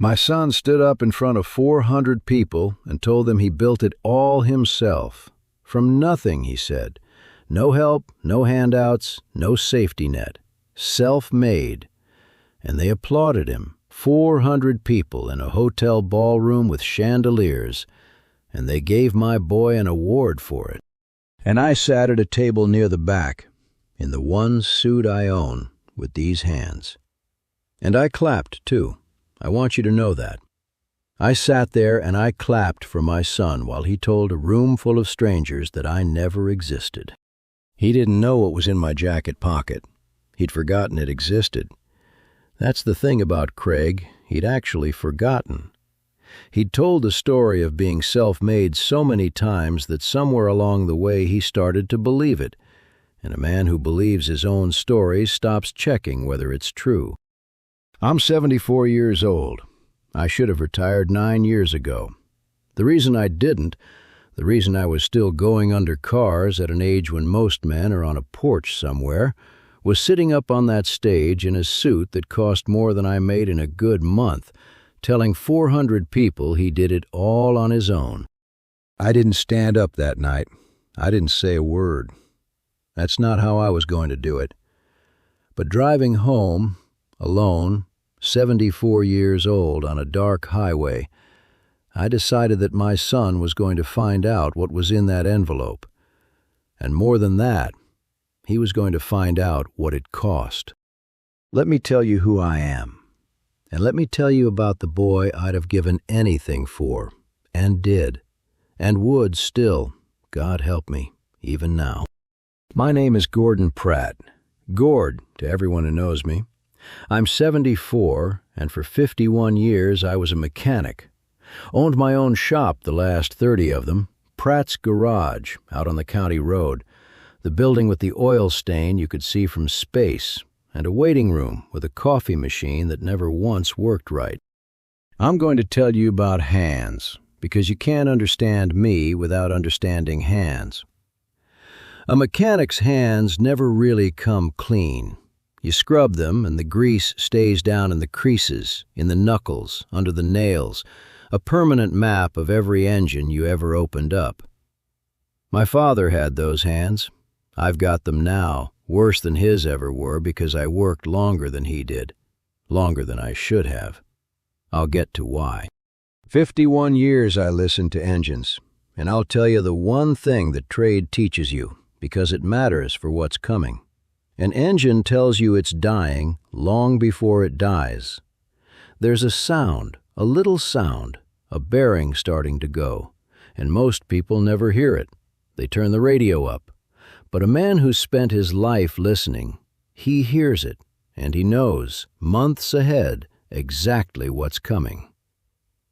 My son stood up in front of 400 people and told them he built it all himself. From nothing, he said. No help, no handouts, no safety net. Self-made. And they applauded him. 400 people in a hotel ballroom with chandeliers. And they gave my boy an award for it. And I sat at a table near the back, in the one suit I own, with these hands. And I clapped, too. I want you to know that. I sat there and I clapped for my son while he told a room full of strangers that I never existed. He didn't know what was in my jacket pocket. He'd forgotten it existed. That's the thing about Craig, he'd actually forgotten. He'd told the story of being self-made so many times that somewhere along the way he started to believe it, and a man who believes his own story stops checking whether it's true. I'm 74 years old. I should have retired 9 years ago. The reason I didn't, the reason I was still going under cars at an age when most men are on a porch somewhere, was sitting up on that stage in a suit that cost more than I made in a good month, telling 400 people he did it all on his own. I didn't stand up that night. I didn't say a word. That's not how I was going to do it. But driving home, alone, 74 years old on a dark highway, I decided that my son was going to find out what was in that envelope. And more than that, he was going to find out what it cost. Let me tell you who I am. And let me tell you about the boy I'd have given anything for, and did, and would still, God help me, even now. My name is Gordon Pratt. Gord, to everyone who knows me. I'm 74, and for 51 years I was a mechanic. Owned my own shop, the last 30 of them, Pratt's Garage, out on the county road, the building with the oil stain you could see from space, and a waiting room with a coffee machine that never once worked right. I'm going to tell you about hands, because you can't understand me without understanding hands. A mechanic's hands never really come clean. You scrub them and the grease stays down in the creases, in the knuckles, under the nails, a permanent map of every engine you ever opened up. My father had those hands. I've got them now, worse than his ever were because I worked longer than he did, longer than I should have. I'll get to why. 51 years I listened to engines, and I'll tell you the one thing that trade teaches you, because it matters for what's coming. An engine tells you it's dying long before it dies. There's a sound, a little sound, a bearing starting to go, and most people never hear it. They turn the radio up. But a man who's spent his life listening, he hears it, and he knows, months ahead, exactly what's coming.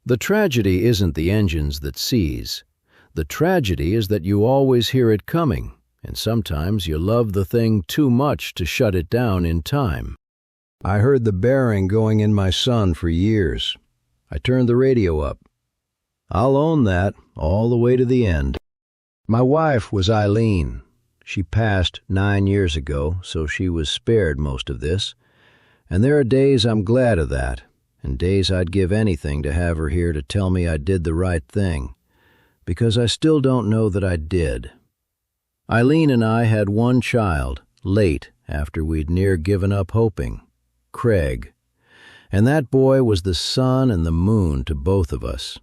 The tragedy isn't the engines that seize. The tragedy is that you always hear it coming, and sometimes you love the thing too much to shut it down in time. I heard the bearing going in my son for years. I turned the radio up. I'll own that all the way to the end. My wife was Eileen. She passed 9 years ago, so she was spared most of this. And there are days I'm glad of that, and days I'd give anything to have her here to tell me I did the right thing, because I still don't know that I did. Eileen and I had one child, late after we'd near given up hoping, Craig. And that boy was the sun and the moon to both of us.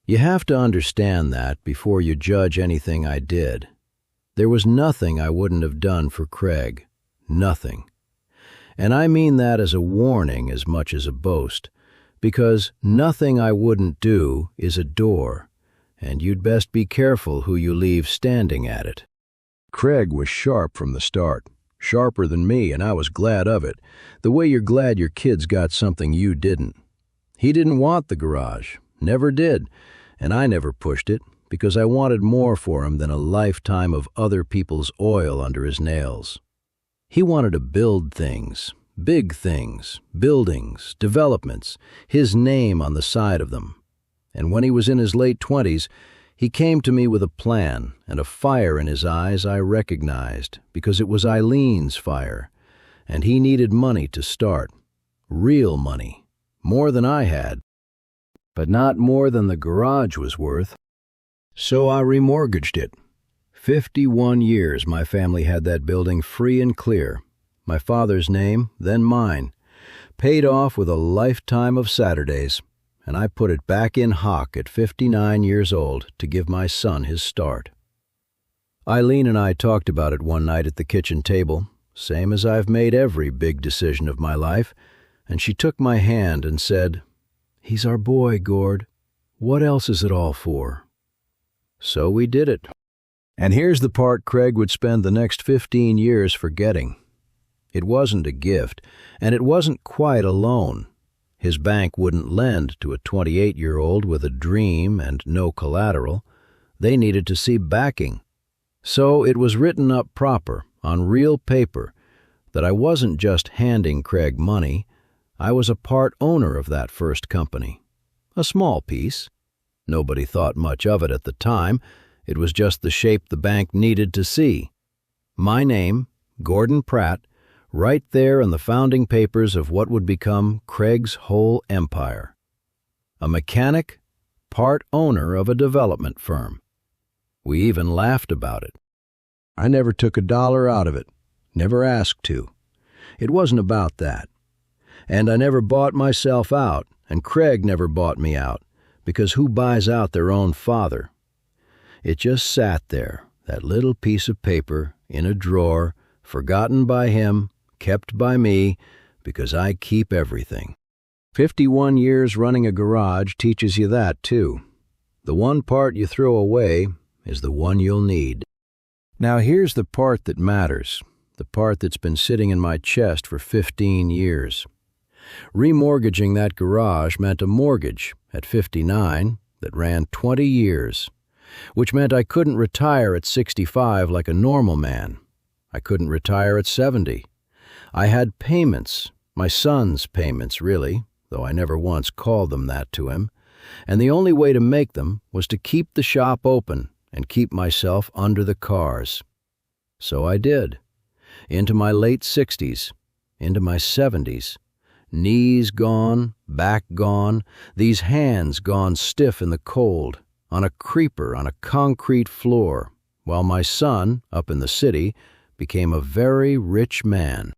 You have to understand that before you judge anything I did. There was nothing I wouldn't have done for Craig. Nothing. And I mean that as a warning as much as a boast, because nothing I wouldn't do is a door, and you'd best be careful who you leave standing at it. Craig was sharp from the start, sharper than me, and I was glad of it, the way you're glad your kids got something you didn't. He didn't want the garage, never did, and I never pushed it, because I wanted more for him than a lifetime of other people's oil under his nails. He wanted to build things, big things, buildings, developments, his name on the side of them. And when he was in his late 20s, he came to me with a plan and a fire in his eyes I recognized, because it was Eileen's fire, and he needed money to start. Real money, more than I had. but not more than the garage was worth. So I remortgaged it. 51 years my family had that building free and clear. My father's name, then mine. Paid off with a lifetime of Saturdays, and I put it back in hock at 59 years old to give my son his start. Eileen and I talked about it one night at the kitchen table, same as I've made every big decision of my life, and she took my hand and said, "He's our boy, Gord. What else is it all for?" So we did it. And here's the part Craig would spend the next 15 years forgetting. It wasn't a gift, and it wasn't quite a loan. His bank wouldn't lend to a 28-year-old with a dream and no collateral. They needed to see backing. So it was written up proper, on real paper, that I wasn't just handing Craig money. I was a part owner of that first company. A small piece. Nobody thought much of it at the time. It was just the shape the bank needed to see. My name, Gordon Pratt, right there in the founding papers of what would become Craig's whole empire. A mechanic, part owner of a development firm. We even laughed about it. I never took a dollar out of it, never asked to. It wasn't about that. And I never bought myself out, and Craig never bought me out, because who buys out their own father? It just sat there, that little piece of paper, in a drawer, forgotten by him, kept by me, because I keep everything. 51 years running a garage teaches you that, too. The one part you throw away is the one you'll need. Now here's the part that matters, the part that's been sitting in my chest for 15 years. Remortgaging that garage meant a mortgage at 59 that ran 20 years, which meant I couldn't retire at 65 like a normal man. I couldn't retire at 70. I had payments, my son's payments really, though I never once called them that to him, and the only way to make them was to keep the shop open and keep myself under the cars. So I did. Into my late 60s, into my 70s. Knees gone, back gone, these hands gone stiff in the cold, on a creeper on a concrete floor, while my son, up in the city, became a very rich man.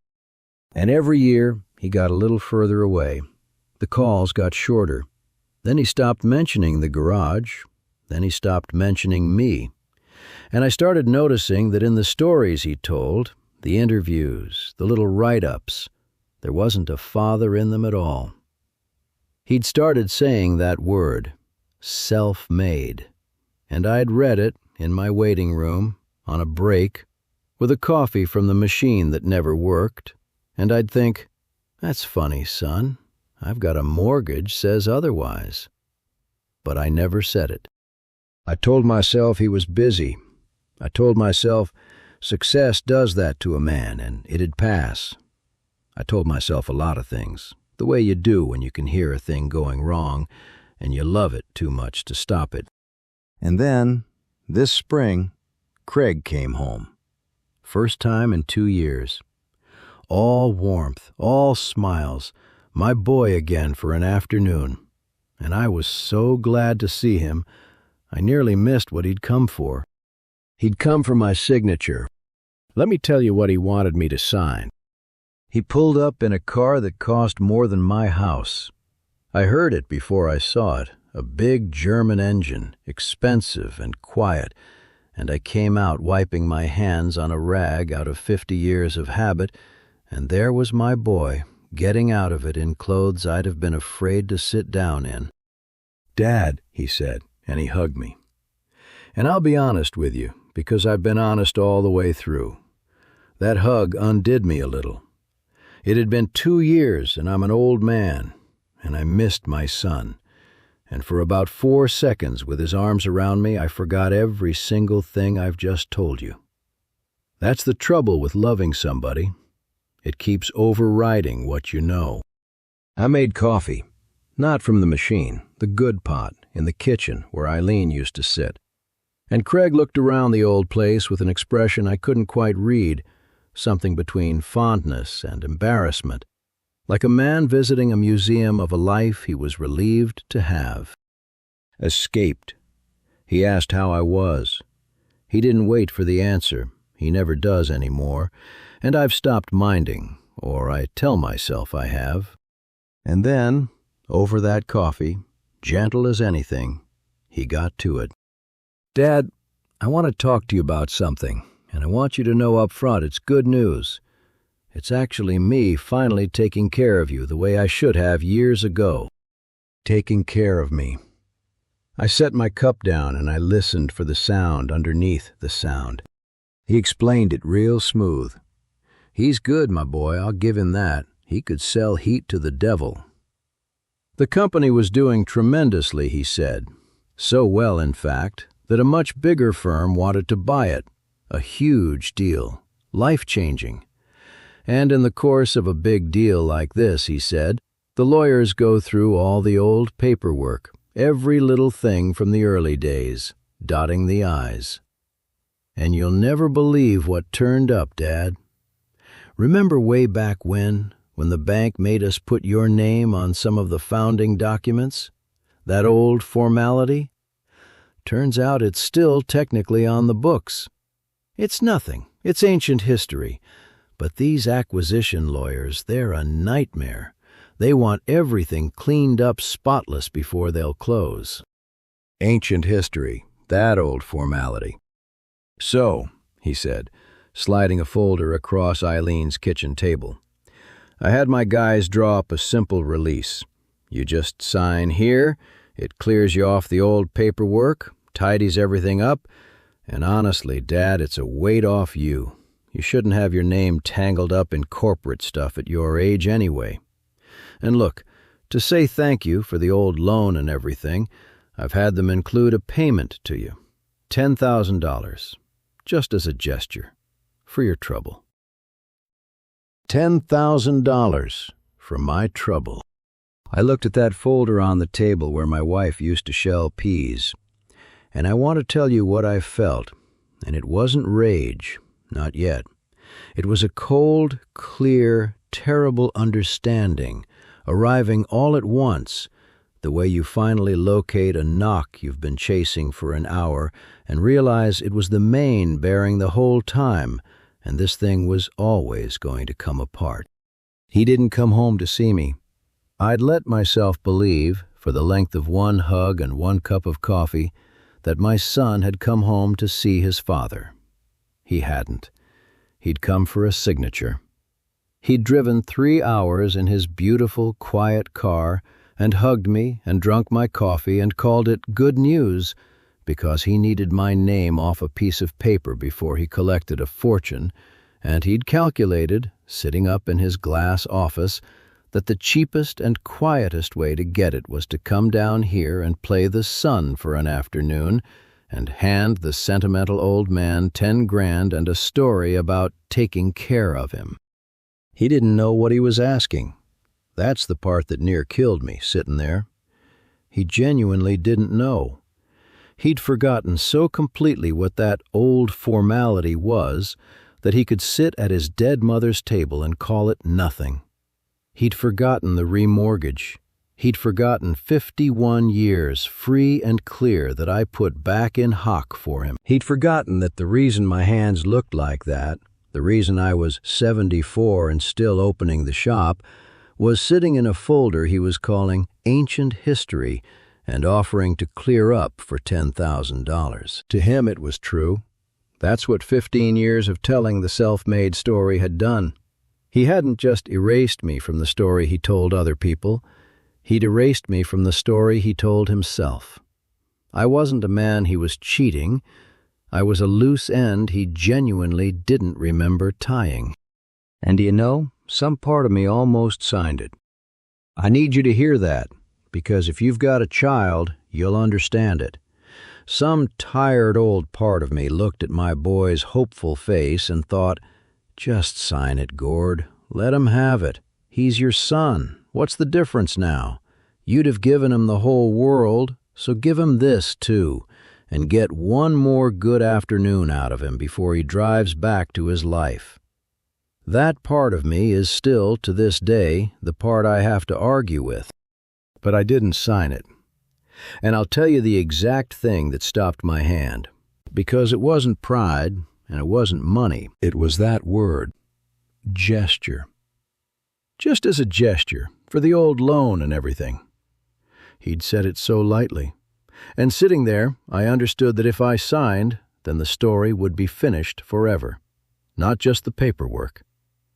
And every year he got a little further away. The calls got shorter. Then he stopped mentioning the garage. Then he stopped mentioning me. And I started noticing that in the stories he told, the interviews, the little write-ups, there wasn't a father in them at all. He'd started saying that word, self-made, and I'd read it in my waiting room, on a break, with a coffee from the machine that never worked, and I'd think, "That's funny, son. I've got a mortgage says otherwise." But I never said it. I told myself he was busy. I told myself success does that to a man, and it'd pass. I told myself a lot of things, the way you do when you can hear a thing going wrong, and you love it too much to stop it. And then, this spring, Craig came home. First time in 2 years. All warmth, all smiles, my boy again for an afternoon. And I was so glad to see him, I nearly missed what he'd come for. He'd come for my signature. Let me tell you what he wanted me to sign. He pulled up in a car that cost more than my house. I heard it before I saw it, a big German engine, expensive and quiet, and I came out wiping my hands on a rag out of 50 years of habit, and there was my boy, getting out of it in clothes I'd have been afraid to sit down in. "Dad," he said, and he hugged me. And I'll be honest with you, because I've been honest all the way through. That hug undid me a little. It had been 2 years, and I'm an old man, and I missed my son. And for about 4 seconds, with his arms around me, I forgot every single thing I've just told you. That's the trouble with loving somebody. It keeps overriding what you know. I made coffee, not from the machine, the good pot, in the kitchen where Eileen used to sit. And Craig looked around the old place with an expression I couldn't quite read, something between fondness and embarrassment, like a man visiting a museum of a life he was relieved to have. Escaped. He asked how I was. He didn't wait for the answer. He never does anymore, and I've stopped minding, or I tell myself I have. And then, over that coffee, gentle as anything, he got to it. Dad, I want to talk to you about something, and I want you to know up front it's good news. It's actually me finally taking care of you the way I should have years ago. Taking care of me. I set my cup down and I listened for the sound underneath the sound. He explained it real smooth. He's good, my boy, I'll give him that. He could sell heat to the devil. The company was doing tremendously, he said. So well, in fact, that a much bigger firm wanted to buy it. A huge deal. Life-changing. And in the course of a big deal like this, he said, the lawyers go through all the old paperwork, every little thing from the early days, dotting the I's. And you'll never believe what turned up, Dad. Remember way back when the bank made us put your name on some of the founding documents? That old formality? Turns out it's still technically on the books. It's nothing. It's ancient history. But these acquisition lawyers, they're a nightmare. They want everything cleaned up spotless before they'll close. Ancient history, that old formality. So, he said, sliding a folder across Eileen's kitchen table, I had my guys draw up a simple release. You just sign here, it clears you off the old paperwork, tidies everything up, and honestly, Dad, it's a weight off you. You shouldn't have your name tangled up in corporate stuff at your age anyway. And look, to say thank you for the old loan and everything, I've had them include a payment to you. $10,000. Just as a gesture. For your trouble. $10,000 for my trouble. I looked at that folder on the table where my wife used to shell peas. And I want to tell you what I felt. And it wasn't rage. Not yet. It was a cold, clear, terrible understanding, arriving all at once, the way you finally locate a knock you've been chasing for an hour and realize it was the main bearing the whole time, and this thing was always going to come apart. He didn't come home to see me. I'd let myself believe, for the length of one hug and one cup of coffee, that my son had come home to see his father. He hadn't. He'd come for a signature. He'd driven 3 hours in his beautiful, quiet car and hugged me and drunk my coffee and called it good news because he needed my name off a piece of paper before he collected a fortune, and he'd calculated, sitting up in his glass office, that the cheapest and quietest way to get it was to come down here and play the son for an afternoon and hand the sentimental old man 10 grand and a story about taking care of him. He didn't know what he was asking. That's the part that near killed me, sitting there. He genuinely didn't know. He'd forgotten so completely what that old formality was that he could sit at his dead mother's table and call it nothing. He'd forgotten the remortgage. He'd forgotten 51 years, free and clear, that I put back in hock for him. He'd forgotten that the reason my hands looked like that, the reason I was 74 and still opening the shop, was sitting in a folder he was calling Ancient History and offering to clear up for $10,000. To him it was true. That's what 15 years of telling the self-made story had done. He hadn't just erased me from the story he told other people. He'd erased me from the story he told himself. I wasn't a man he was cheating. I was a loose end he genuinely didn't remember tying. And do you know, some part of me almost signed it. I need you to hear that, because if you've got a child, you'll understand it. Some tired old part of me looked at my boy's hopeful face and thought, just sign it, Gord. Let him have it. He's your son. What's the difference now? You'd have given him the whole world, so give him this too, and get one more good afternoon out of him before he drives back to his life. That part of me is still, to this day, the part I have to argue with. But I didn't sign it. And I'll tell you the exact thing that stopped my hand. Because it wasn't pride, and it wasn't money. It was that word, gesture. Just as a gesture, for the old loan and everything. He'd said it so lightly. And sitting there, I understood that if I signed, then the story would be finished forever. Not just the paperwork,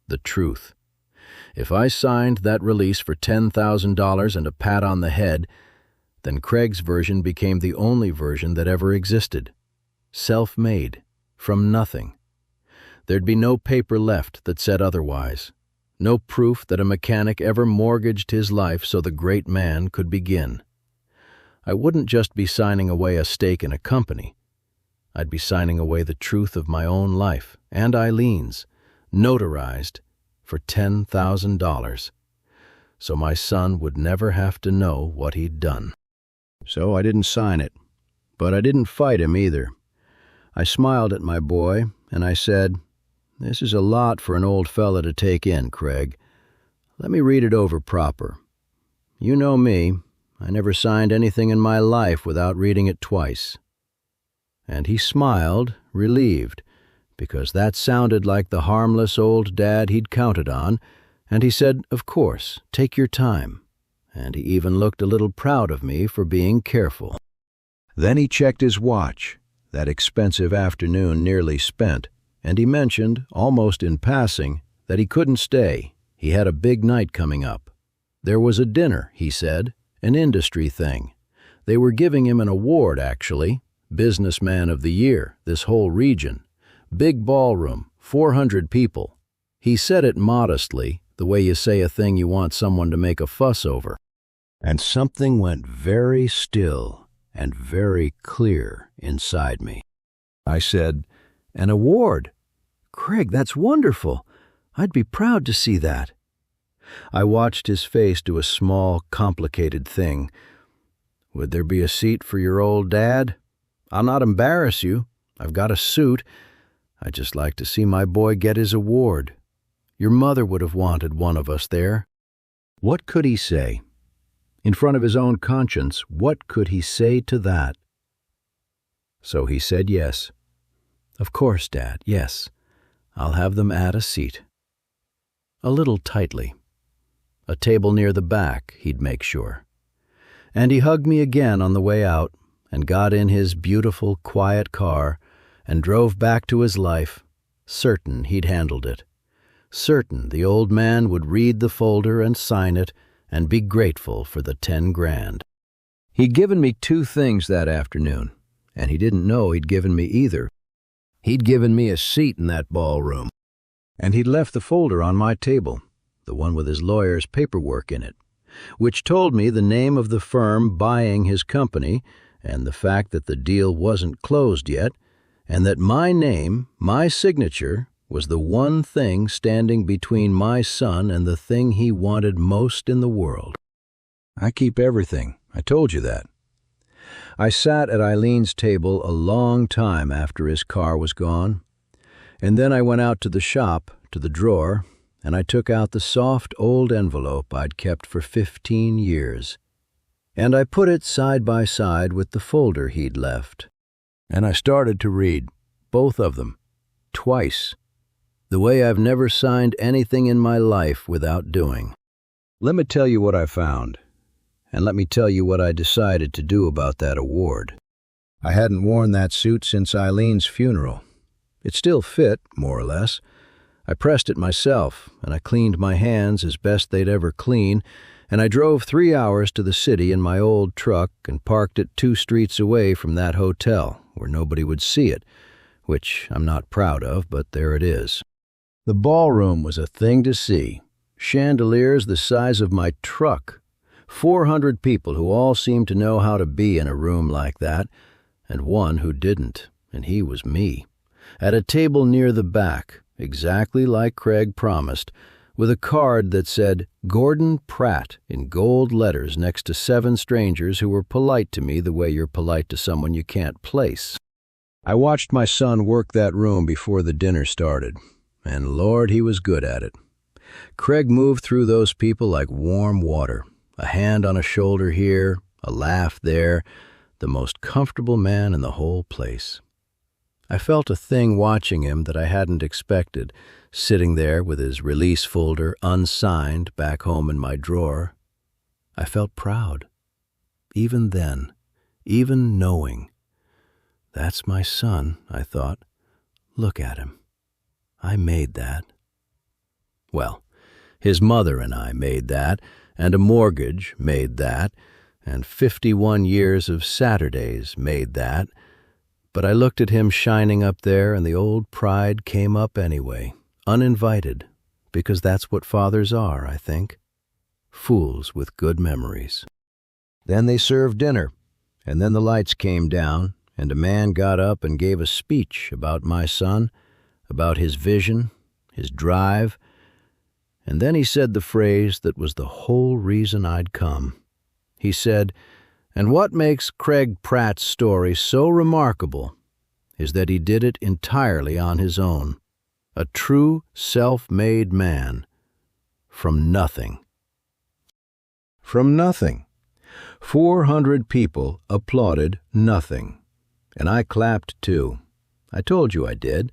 the truth. If I signed that release for $10,000 and a pat on the head, then Craig's version became the only version that ever existed. Self-made, from nothing. There'd be no paper left that said otherwise. No proof that a mechanic ever mortgaged his life so the great man could begin. I wouldn't just be signing away a stake in a company. I'd be signing away the truth of my own life, and Eileen's, notarized, for $10,000. So my son would never have to know what he'd done. So I didn't sign it, but I didn't fight him either. I smiled at my boy, and I said, "This is a lot for an old fella to take in, Craig. Let me read it over proper. You know me, I never signed anything in my life without reading it twice." And he smiled, relieved, because that sounded like the harmless old dad he'd counted on, and he said, "Of course, take your time." And he even looked a little proud of me for being careful. Then he checked his watch, that expensive afternoon nearly spent, and he mentioned, almost in passing, that he couldn't stay. He had a big night coming up. There was a dinner, he said, an industry thing. They were giving him an award, actually, Businessman of the Year, this whole region. Big ballroom, 400 people. He said it modestly, the way you say a thing you want someone to make a fuss over. And something went very still and very clear inside me. I said, "An award? Craig, that's wonderful. I'd be proud to see that." I watched his face do a small, complicated thing. "Would there be a seat for your old dad? I'll not embarrass you. I've got a suit. I'd just like to see my boy get his award. Your mother would have wanted one of us there." What could he say? In front of his own conscience, what could he say to that? So he said yes. "Of course, Dad, yes. I'll have them add a seat." A little tightly. A table near the back, he'd make sure. And he hugged me again on the way out and got in his beautiful, quiet car and drove back to his life, certain he'd handled it. Certain the old man would read the folder and sign it and be grateful for the 10 grand. He'd given me 2 things that afternoon, and he didn't know he'd given me either. He'd given me a seat in that ballroom, and he'd left the folder on my table, the one with his lawyer's paperwork in it, which told me the name of the firm buying his company and the fact that the deal wasn't closed yet, and that my name, my signature, was the one thing standing between my son and the thing he wanted most in the world. I keep everything. I told you that. I sat at Eileen's table a long time after his car was gone, and then I went out to the shop, to the drawer, and I took out the soft old envelope I'd kept for 15 years. And I put it side by side with the folder he'd left. And I started to read, both of them, twice. The way I've never signed anything in my life without doing. Let me tell you what I found, and let me tell you what I decided to do about that award. I hadn't worn that suit since Eileen's funeral. It still fit, more or less. I pressed it myself, and I cleaned my hands as best they'd ever clean, and I drove 3 hours to the city in my old truck and parked it 2 streets away from that hotel, where nobody would see it, which I'm not proud of, but there it is. The ballroom was a thing to see. Chandeliers the size of my truck. 400 people who all seemed to know how to be in a room like that, and one who didn't, and he was me. At a table near the back, exactly like Craig promised, with a card that said Gordon Pratt in gold letters next to 7 strangers who were polite to me the way you're polite to someone you can't place. I watched my son work that room before the dinner started, and Lord, he was good at it. Craig moved through those people like warm water, a hand on a shoulder here, a laugh there, the most comfortable man in the whole place. I felt a thing watching him that I hadn't expected, sitting there with his release folder unsigned back home in my drawer. I felt proud. Even then, even knowing. That's my son, I thought. Look at him. I made that. Well, his mother and I made that, and a mortgage made that, and 51 years of Saturdays made that, but I looked at him shining up there, and the old pride came up anyway, uninvited, because that's what fathers are, I think. Fools with good memories. Then they served dinner, and then the lights came down, and a man got up and gave a speech about my son, about his vision, his drive, and then he said the phrase that was the whole reason I'd come. He said, "And what makes Craig Pratt's story so remarkable is that he did it entirely on his own, a true self-made man, from nothing." From nothing. 400 people applauded nothing. And I clapped too. I told you I did,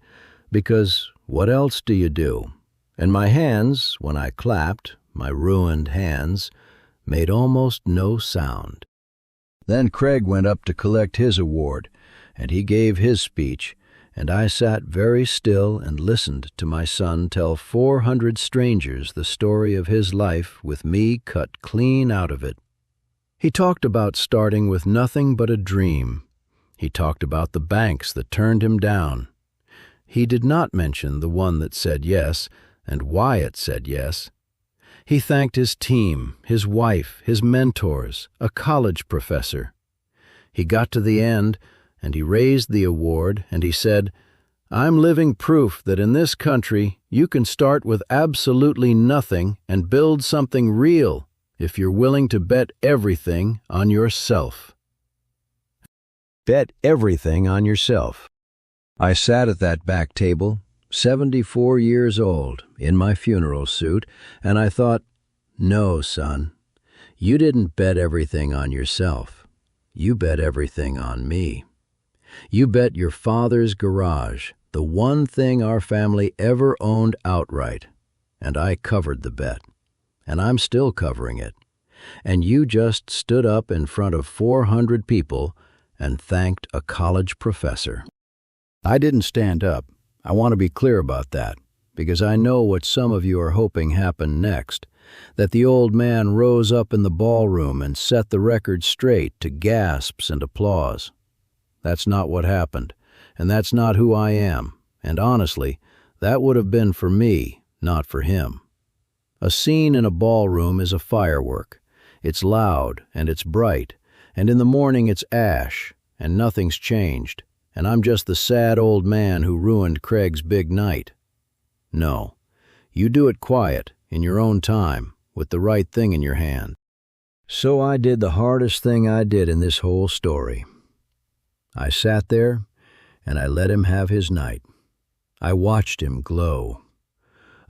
because what else do you do? And my hands, when I clapped, my ruined hands, made almost no sound. Then Craig went up to collect his award, and he gave his speech, and I sat very still and listened to my son tell 400 strangers the story of his life with me cut clean out of it. He talked about starting with nothing but a dream. He talked about the banks that turned him down. He did not mention the one that said yes, and why it said yes. He thanked his team, his wife, his mentors, a college professor. He got to the end, and he raised the award, and he said, "I'm living proof that in this country you can start with absolutely nothing and build something real if you're willing to bet everything on yourself." Bet everything on yourself. I sat at that back table, 74 years old, in my funeral suit, and I thought, no, son, you didn't bet everything on yourself. You bet everything on me. You bet your father's garage, the one thing our family ever owned outright, and I covered the bet, and I'm still covering it. And you just stood up in front of 400 people and thanked a college professor. I didn't stand up. I want to be clear about that, because I know what some of you are hoping happened next, that the old man rose up in the ballroom and set the record straight to gasps and applause. That's not what happened, and that's not who I am, and honestly, that would have been for me, not for him. A scene in a ballroom is a firework. It's loud, and it's bright, and in the morning it's ash, and nothing's changed, and I'm just the sad old man who ruined Craig's big night. No, you do it quiet, in your own time, with the right thing in your hand. So I did the hardest thing I did in this whole story. I sat there, and I let him have his night. I watched him glow.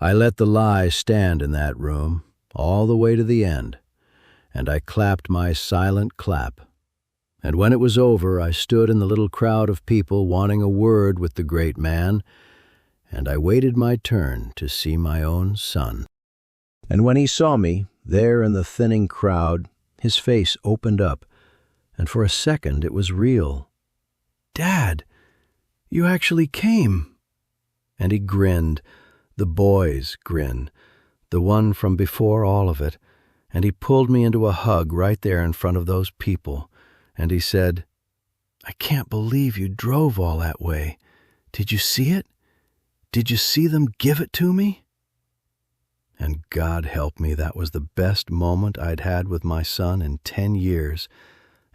I let the lie stand in that room, all the way to the end, and I clapped my silent clap. And when it was over, I stood in the little crowd of people wanting a word with the great man, and I waited my turn to see my own son. And when he saw me, there in the thinning crowd, his face opened up, and for a second it was real. "Dad, you actually came." And he grinned, the boy's grin, the one from before all of it, and he pulled me into a hug right there in front of those people, and he said, "I can't believe you drove all that way. Did you see it? Did you see them give it to me?" And God help me, that was the best moment I'd had with my son in 10 years,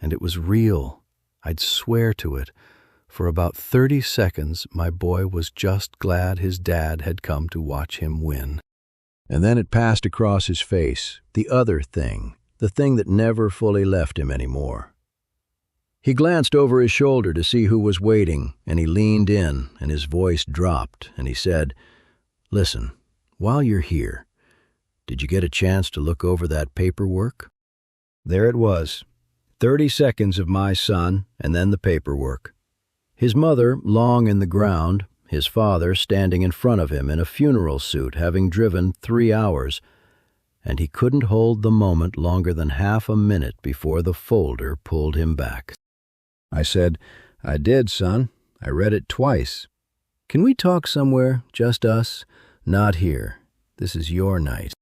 and it was real. I'd swear to it. For about 30 seconds, my boy was just glad his dad had come to watch him win. And then it passed across his face, the other thing, the thing that never fully left him anymore. He glanced over his shoulder to see who was waiting, and he leaned in, and his voice dropped, and he said, Listen, while you're here, did you get a chance to look over that paperwork? There it was, 30 seconds of my son, and then the paperwork. His mother long in the ground, his father standing in front of him in a funeral suit, having driven 3 hours, and he couldn't hold the moment longer than half a minute before the folder pulled him back. I said, "I did, son. I read it twice. Can we talk somewhere, just us? Not here. This is your night."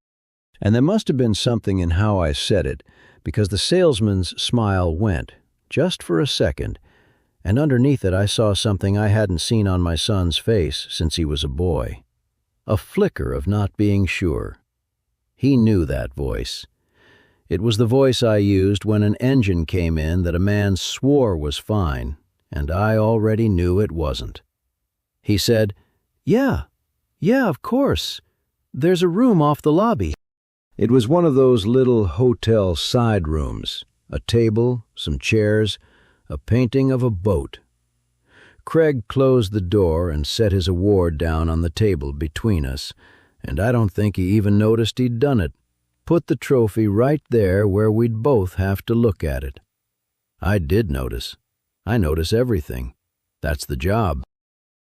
And there must have been something in how I said it, because the salesman's smile went, just for a second, and underneath it I saw something I hadn't seen on my son's face since he was a boy. A flicker of not being sure. He knew that voice. It was the voice I used when an engine came in that a man swore was fine, and I already knew it wasn't. He said, Yeah, of course. There's a room off the lobby." It was one of those little hotel side rooms, a table, some chairs, a painting of a boat. Craig closed the door and set his award down on the table between us, and I don't think he even noticed he'd done it. Put the trophy right there where we'd both have to look at it. I did notice. I notice everything. That's the job.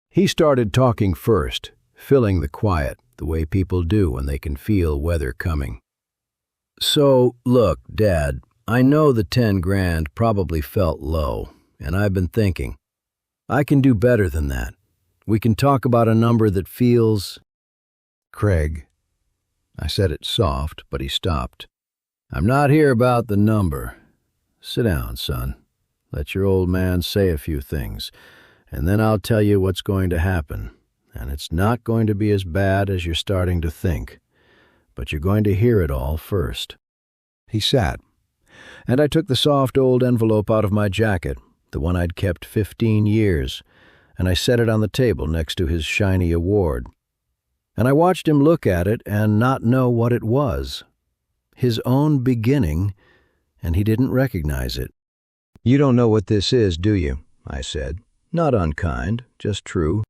He started talking first, filling the quiet, the way people do when they can feel weather coming. "So, look, Dad, I know the 10 grand probably felt low, and I've been thinking, I can do better than that. We can talk about a number that feels..." "Craig," I said it soft, but he stopped. "I'm not here about the number. Sit down, son. Let your old man say a few things, and then I'll tell you what's going to happen. And it's not going to be as bad as you're starting to think, but you're going to hear it all first." He sat, and I took the soft old envelope out of my jacket, the one I'd kept 15 years, and I set it on the table next to his shiny award. And I watched him look at it and not know what it was. His own beginning, and he didn't recognize it. "You don't know what this is, do you?" I said. Not unkind, just true.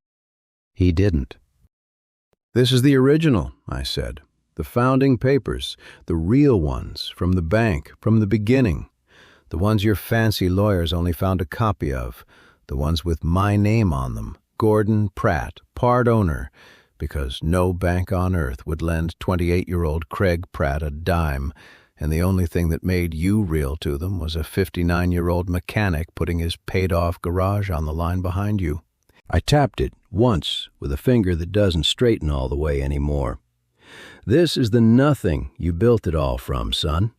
He didn't. "This is the original," I said. "The founding papers, the real ones, from the bank, from the beginning. The ones your fancy lawyers only found a copy of. The ones with my name on them, Gordon Pratt, part owner, because no bank on earth would lend 28-year-old Craig Pratt a dime, and the only thing that made you real to them was a 59-year-old mechanic putting his paid-off garage on the line behind you." I tapped it once with a finger that doesn't straighten all the way anymore. "This is the nothing you built it all from, son.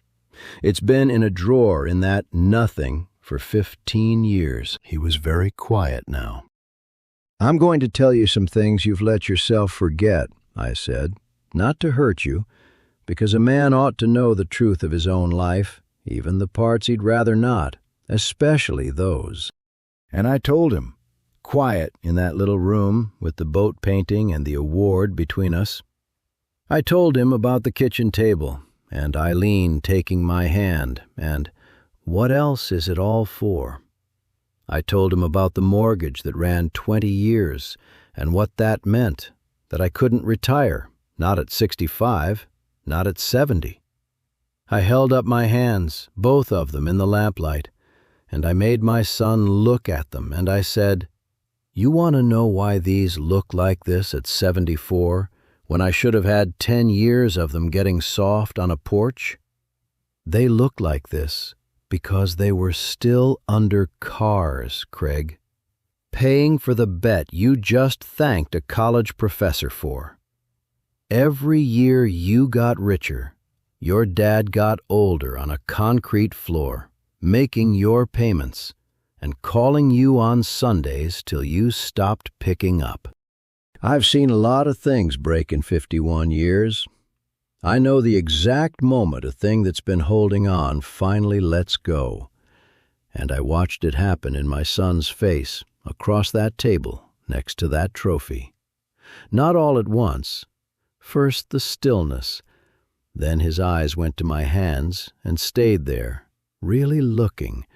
It's been in a drawer in that nothing for 15 years. He was very quiet now. "I'm going to tell you some things you've let yourself forget," I said, "not to hurt you, because a man ought to know the truth of his own life, even the parts he'd rather not, especially those." And I told him, quiet in that little room with the boat painting and the award between us. I told him about the kitchen table, and Eileen taking my hand, and what else is it all for? I told him about the mortgage that ran 20 years, and what that meant, that I couldn't retire, not at 65, not at 70. I held up my hands, both of them in the lamplight, and I made my son look at them, and I said, "You want to know why these look like this at 74, when I should have had 10 years of them getting soft on a porch? They look like this because they were still under cars, Craig, paying for the bet you just thanked a college professor for. Every year you got richer, your dad got older on a concrete floor, making your payments, and calling you on Sundays till you stopped picking up. I've seen a lot of things break in 51 years. I know the exact moment a thing that's been holding on finally lets go. And I watched it happen in my son's face across that table next to that trophy. Not all at once. First the stillness. Then his eyes went to my hands and stayed there, really looking,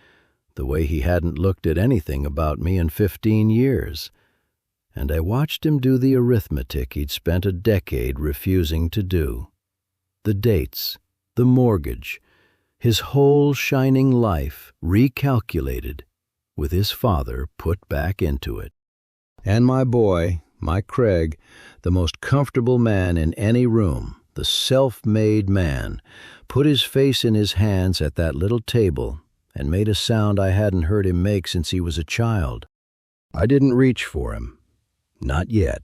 the way he hadn't looked at anything about me in 15 years. and I watched him do the arithmetic he'd spent a decade refusing to do. The dates, the mortgage, his whole shining life recalculated, with his father put back into it. And my boy, my Craig, the most comfortable man in any room, the self-made man, put his face in his hands at that little table and made a sound I hadn't heard him make since he was a child. I didn't reach for him. Not yet.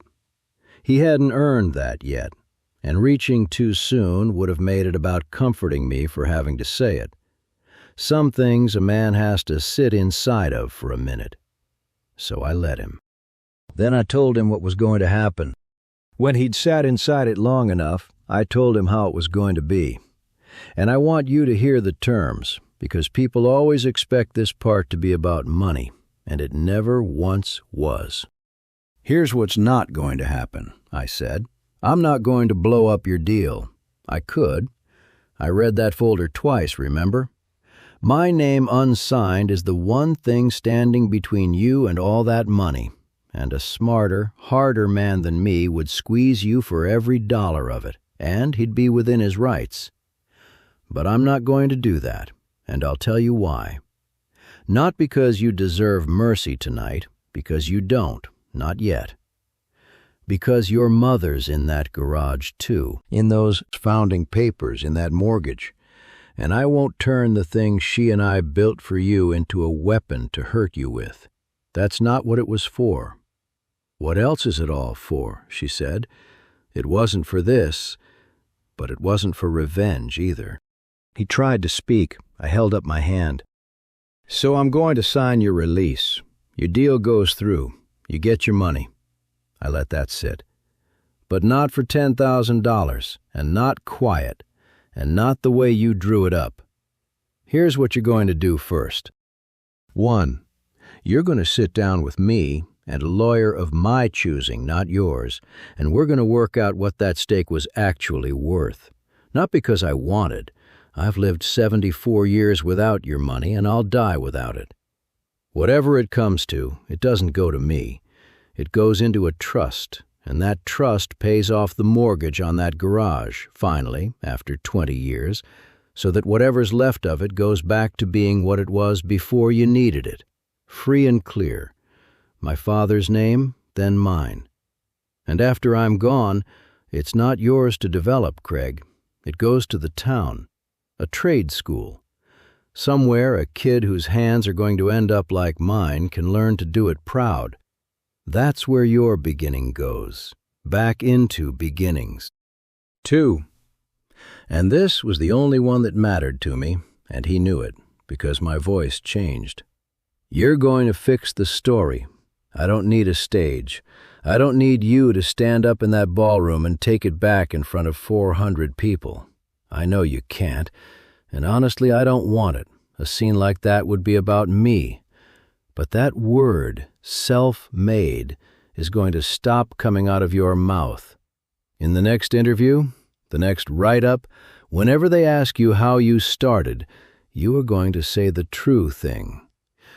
He hadn't earned that yet, and reaching too soon would have made it about comforting me for having to say it. Some things a man has to sit inside of for a minute. So I let him. Then I told him what was going to happen. When he'd sat inside it long enough, I told him how it was going to be. And I want you to hear the terms, because people always expect this part to be about money, and it never once was. Here's what's not going to happen, I said. I'm not going to blow up your deal. I could. I read that folder twice, remember? My name unsigned is the one thing standing between you and all that money, and a smarter, harder man than me would squeeze you for every dollar of it, and he'd be within his rights. But I'm not going to do that, and I'll tell you why. Not because you deserve mercy tonight, because you don't, not yet. Because your mother's in that garage too, in those founding papers, in that mortgage, and I won't turn the thing she and I built for you into a weapon to hurt you with. That's not what it was for. What else is it all for? She said. It wasn't for this, but it wasn't for revenge either. He tried to speak. I held up my hand. So I'm going to sign your release. Your deal goes through. You get your money. I let that sit. But not for $10,000, and not quiet, and not the way you drew it up. Here's what you're going to do first. 1. You're going to sit down with me and a lawyer of my choosing, not yours, and we're going to work out what that stake was actually worth. Not because I wanted. I've lived 74 years without your money, and I'll die without it. Whatever it comes to, it doesn't go to me. It goes into a trust, and that trust pays off the mortgage on that garage, finally, after 20 years, so that whatever's left of it goes back to being what it was before you needed it, free and clear. My father's name, then mine. And after I'm gone, it's not yours to develop, Craig. It goes to the town, a trade school. Somewhere a kid whose hands are going to end up like mine can learn to do it proud. That's where your beginning goes, back into beginnings. 2. And this was the only one that mattered to me, and he knew it, because my voice changed. You're going to fix the story. I don't need a stage. I don't need you to stand up in that ballroom and take it back in front of 400 people. I know you can't, and honestly, I don't want it. A scene like that would be about me. But that word, self-made, is going to stop coming out of your mouth. In the next interview, the next write-up, whenever they ask you how you started, you are going to say the true thing.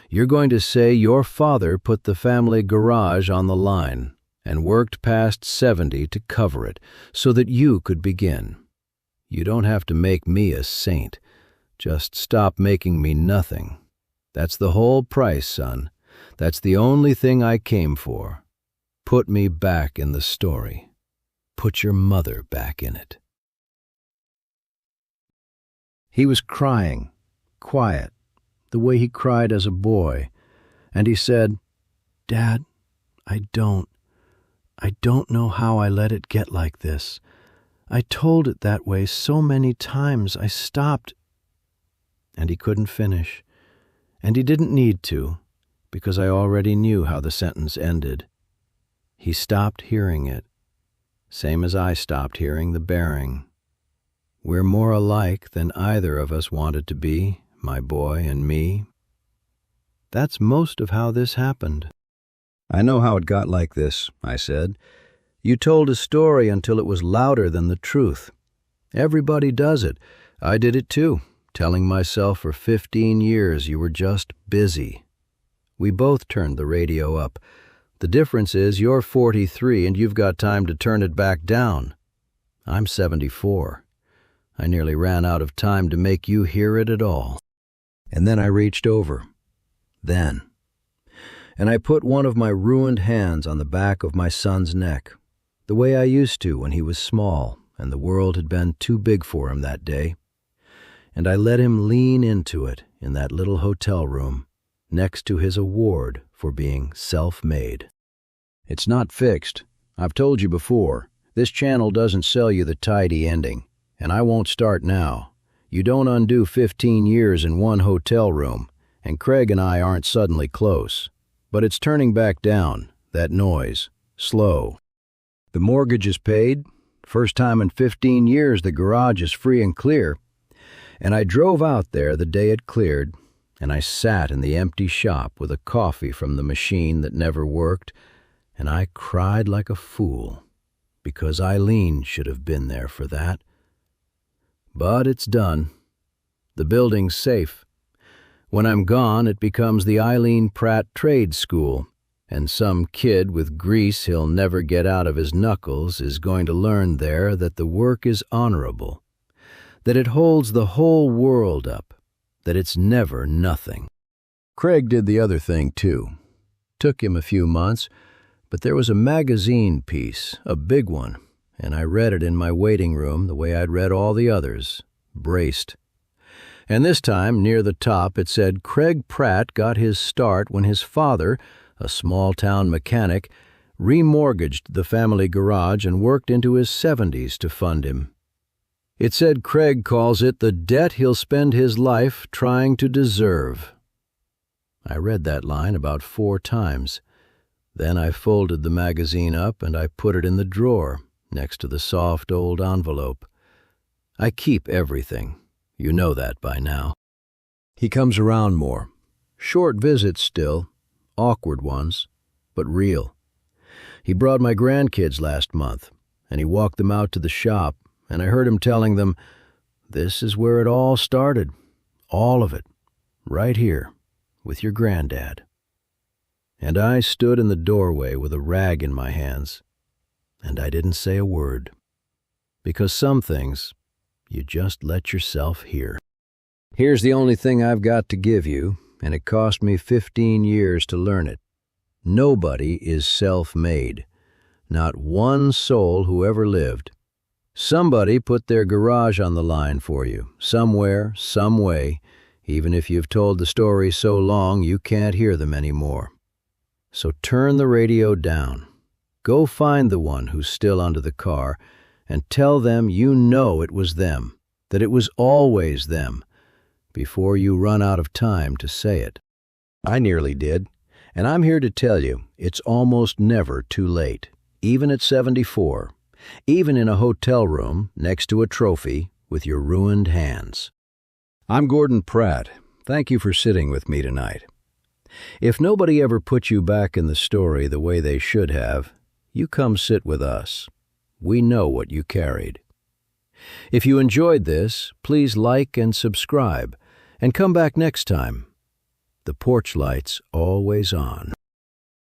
You're going to say your father put the family garage on the line and worked past 70 to cover it so that you could begin. You don't have to make me a saint. Just stop making me nothing. That's the whole price, son. That's the only thing I came for. Put me back in the story. Put your mother back in it. He was crying, quiet, the way he cried as a boy, and he said, "Dad, I don't know how I let it get like this. I told it that way so many times I stopped." And he couldn't finish. And he didn't need to, because I already knew how the sentence ended. He stopped hearing it, same as I stopped hearing the bearing. We're more alike than either of us wanted to be, my boy and me. That's most of how this happened. I know how it got like this, I said. You told a story until it was louder than the truth. Everybody does it. I did it too, telling myself for 15 years you were just busy. We both turned the radio up, The difference is you're 43 and you've got time to turn it back down. I'm 74. I nearly ran out of time to make you hear it at all. And then I reached over. And I put one of my ruined hands on the back of my son's neck, the way I used to when he was small and the world had been too big for him that day. And I let him lean into it in that little hotel room next to his award for being self-made. It's not fixed. I've told you before, this channel doesn't sell you the tidy ending, and I won't start now. You don't undo 15 years in one hotel room, and Craig and I aren't suddenly close. But it's turning back down, that noise, slow. The mortgage is paid. First time in 15 years the garage is free and clear. And I drove out there the day it cleared, and I sat in the empty shop with a coffee from the machine that never worked, and I cried like a fool, because Eileen should have been there for that. But it's done. The building's safe. When I'm gone, it becomes the Eileen Pratt Trade School, and some kid with grease he'll never get out of his knuckles is going to learn there that the work is honorable, that it holds the whole world up, that it's never nothing. Craig did the other thing, too. Took him a few months, but there was a magazine piece, a big one, and I read it in my waiting room the way I'd read all the others, braced. And this time, near the top, it said Craig Pratt got his start when his father, a small-town mechanic, remortgaged the family garage and worked into his 70s to fund him. It said Craig calls it the debt he'll spend his life trying to deserve. I read that line about 4 times. Then I folded the magazine up and I put it in the drawer next to the soft old envelope. I keep everything. You know that by now. He comes around more. Short visits still, awkward ones, but real. He brought my grandkids last month, and he walked them out to the shop, and I heard him telling them, "This is where it all started, all of it, right here, with your granddad." And I stood in the doorway with a rag in my hands, and I didn't say a word, because some things you just let yourself hear. Here's the only thing I've got to give you, and it cost me 15 years to learn it. Nobody is self-made. Not one soul who ever lived. Somebody put their garage on the line for you, somewhere, some way, even if you've told the story so long you can't hear them anymore. So turn the radio down. Go find the one who's still under the car, and tell them you know it was them, that it was always them, before you run out of time to say it. I nearly did, and I'm here to tell you it's almost never too late, even at 74, even in a hotel room next to a trophy with your ruined hands. I'm Gordon Pratt. Thank you for sitting with me tonight. If nobody ever put you back in the story the way they should have, you come sit with us. We know what you carried. If you enjoyed this, please like and subscribe, and come back next time. The porch light's always on.